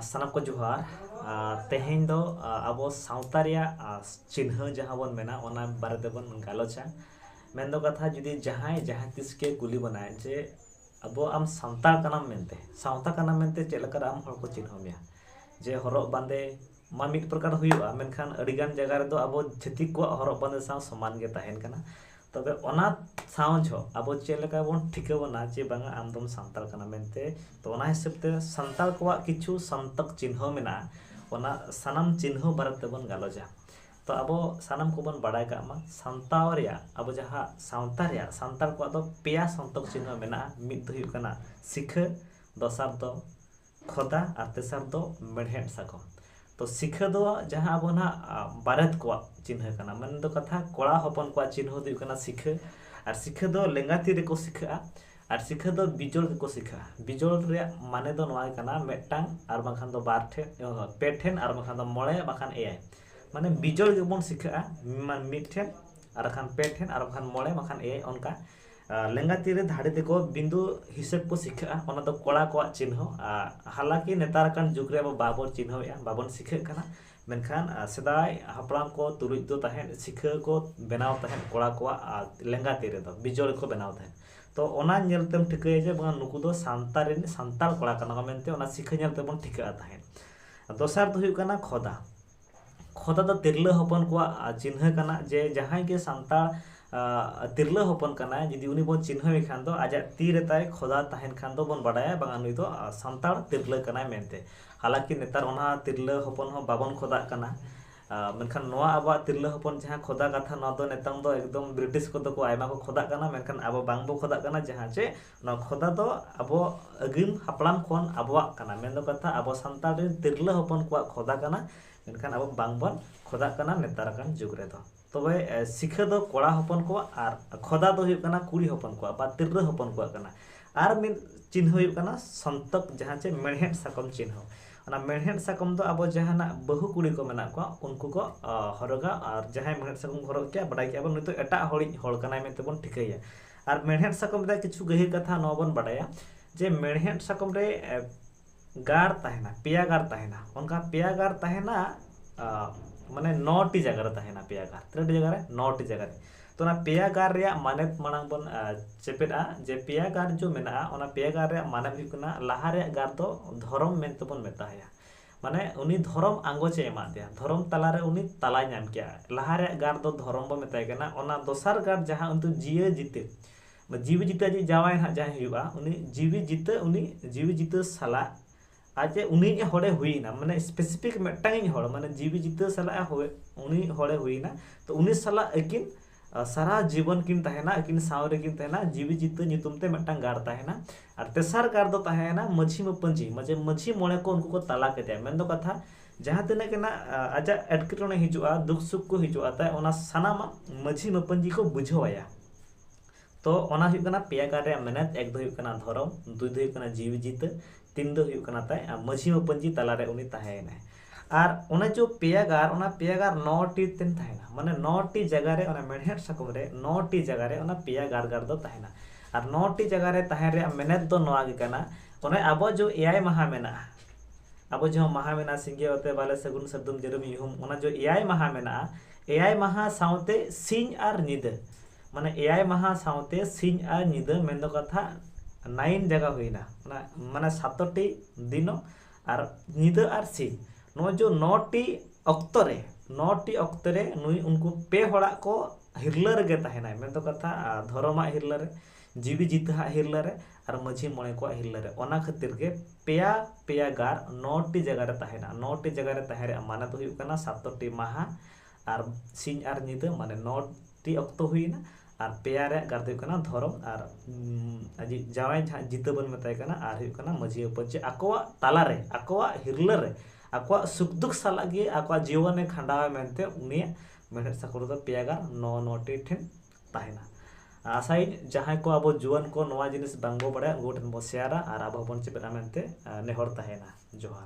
सानाम को जोहार तेहें दो अब सावता चिन्ह जहाँ बन मेना ओना बारे तेबन गालोचा मेन दो कथा जुदी जहाँ जहाँ तिस के कुली बनाए जे अब आम सानताल कनाम मेनते सावता कनाम मेनते चेलकर आम हर को चिन्ह मेया जे हरक बांदे मा मिद प्रकार हुआ मेनखान अडिगान जगह रे दो अब छेतिक को हरक बांदे साव समान गे ताहेन कना तबे ओना साव जो अब चेलका बन ठिकावना जे बांगा आमदम सानताल कना मेनते तो ओना हिसाब ते सानताल को किछु संतक चिन्ह मेना ओना सानाम चिन्ह बारे तेबन गालोजा तो अब सानाम को बन बाडाय कामा सानताव रेया अब जहाँ सावता रेया सानताल को दो पेया संतक चिन्ह मेना मिद हुयु कना सिखा दोसार दो खोदा और तेसार दो मेढ़ेट साकम तो सिखा दो जहाँ अब ना बारेत को चिन्ह कना मन दो कथा कोड़ा हपन को चिन्ह दो कना सिखा और सिखा दो लेंगाती रे को सिखा और सिखा दो बिजोल को सिखा बिजोल रे माने दो नवा कना मेटांग और बाखान दो बार ठेन पे ठेन और बाखान दो मोड़े बाखान एआई माने बिजोल गेबन सिखा मान मिड ठेन और खान पे ठेन और बाखान मोड़े बाखान एआई उनका लेंगाती रे धाड़े देखो बिंदु हिसाब को सिखा ओना दो कोड़ा को चिन्ह हालांकि नेतार कान जुग रे बाबन चिन्हया बाबन सिखा कना मेनखान सदाय हपड़ाम को तुरुज दो ताहेन सिखा को बनाव ताहेन कोड़ा को लेंगाती रे दो बिजोल को बनाव ताहेन तो ओना नेलतेम ठिकाय जे बा नुकु दो सानताल कोड़ा कना मेनते ओना सिखा नेलतेबन ठिका ताहेन दोसार दो हुयु कना खोदा खोदा दो तिरला हपन को चिन्ह कना जे जहां के सानताल तिरला हपन कना जदि उनी बन चिन्ह खान दो आजा ती रे ताय खोदा ताहेन खान दो बन बाडाया बांगा नुई दो सानताल तिरला कना मेनते हालांकि नेतार ओना तिरला हपन हो बाबन खोदा कना मेनखान नोआ अब तिरला हपन जहाँ खोदा कथा न दो नेतांग दो एकदम ब्रिटिश को दो को आयमा को खोदा कना मेनखान अब बांग बो खोदा कना जहाँ चे न खोदा दो अब अगिम हपलाम खोन अबवा कना मेन दो कथा अब सानताल रे तिरला हपन को खोदा कना मेनखान अब बांग बन खोदा कना नेतार कान जुग रे दो तबे सिखा दो कोड़ा हपन को और खोदा दो हुयु कना कुड़ी हपन को बा तिरला हपन को कना और मिन चिन्ह हुयु कना संतक जहाँ चे मेढ़ेट साकम चिन्ह ओना मेढ़ेट साकम दो अब जहाना बहु कुड़ी को मेना को उनको को हरगा और जहाँ मेढ़ेट साकम हरग के बाडाय के अब नितो एटा हळिज हळ कनाय मेनते बन ठिकाया और मेढ़ेट साकम रे किछु गहिर कथा न बन बाडाया जे मेढ़ेट साकम रे गार ताहेना पेया गार ताहेना उनका पेया गार ताहेना माने 9टी जगह रे ताहेना पेया गार 3टी जगह रे 9टी जगह रे तो ना पेया गार रे माने मांग बन चेपेटा जे पेया गार जो मेना ओना पेया गार रे माने हुयु कना लाहा रे गार तो धरम मेनते बन मेताया माने उनी धरम आंगोचे एमा दिया धरम तला रे उनी तला नाम किया लाहा रे गार दो धरम बो मेताय कना ओना दोसार गार जहां उनतु जिये जिते जीवी जिते जी जावाय ना जहां हुआ उनी जीवी जिते साला आज उनी हड़े हुईना माने स्पेसिफिक मेटांग हड़ माने जीवी जिते साला उनी हड़े हुईना तो उनी साला एकिन सारा जीवन किन तहेना एकिन सावरे किन तहेना जीवी जिते नितुम ते मेटांग गार तहेना और तेसार गार दो तहेना मझी मपंजी मजे मझी मोणे को उनको को तला केते मेन दो कथा जहां तिना केना आजा एटकेटोने हिजुआ दुख सुख को हिजुआ ता ओना सानामा मझी मपंजी को बुझवाया तो ओना हुयु कना पेया गार रे मेहनत एक दो हुयु कना धरम दुई दो हुयु कना जीवी जिते तीन दो हुयु कना ताय मझी मपंजी तला रे उनी ताहेना और ओना जो पेया गार 9टी तेन ताहेना माने 9टी जगह रे ओना मेढ़ेट साकम रे 9टी जगह रे ओना पेया गार गार दो ताहेना और 9टी जगह रे ताहे रे मेहनत दो नवा गे कना ओने अब जो एआई महा मेना अब जो महा मेना सिंगे ओते बाले सगुन सदुम जरम युम ओना जो एआई महा सावते सिंह और निदा माने एआई महा सावते सिंह और निदा मेन दो कथा 9 जगह हुईना माने 7टी दिनो और निदा और सिंह नो जो 9टी अक्तरे नुई उनको पे हड़ा को हिरला रे ताहेना मेन दो कथा धर्मा हिरला रे जीवी जिता हिरला रे और मझी मोणे को हिरला रे ओना खातिर के पेया गार 9टी जगह रे ताहेना 9टी जगह रे ताहे रे माने तो हुयु कना 7टी माहा और सिंह और निदा माने 9टी अक्तो हुईना और पेया रे गार दो कना धरम और अजी जावाय जिते बन मेताय कना और हुयु कना मझी उपजे आकोवा ताला रे आकोवा हिरला रे आकोवा सुख दुख साला गे आकोवा जीवन खांडावा मेनते उनी मेढ़ेट साकम दो पेया गार 9टी ठेन ताहेना आशाई जहां को अब जुआन को नवा जिनिस बांगबो बड़ा गोठन बो शेयारा और अब बन चेपेरा मेनते नेहर ताहेना जोहार।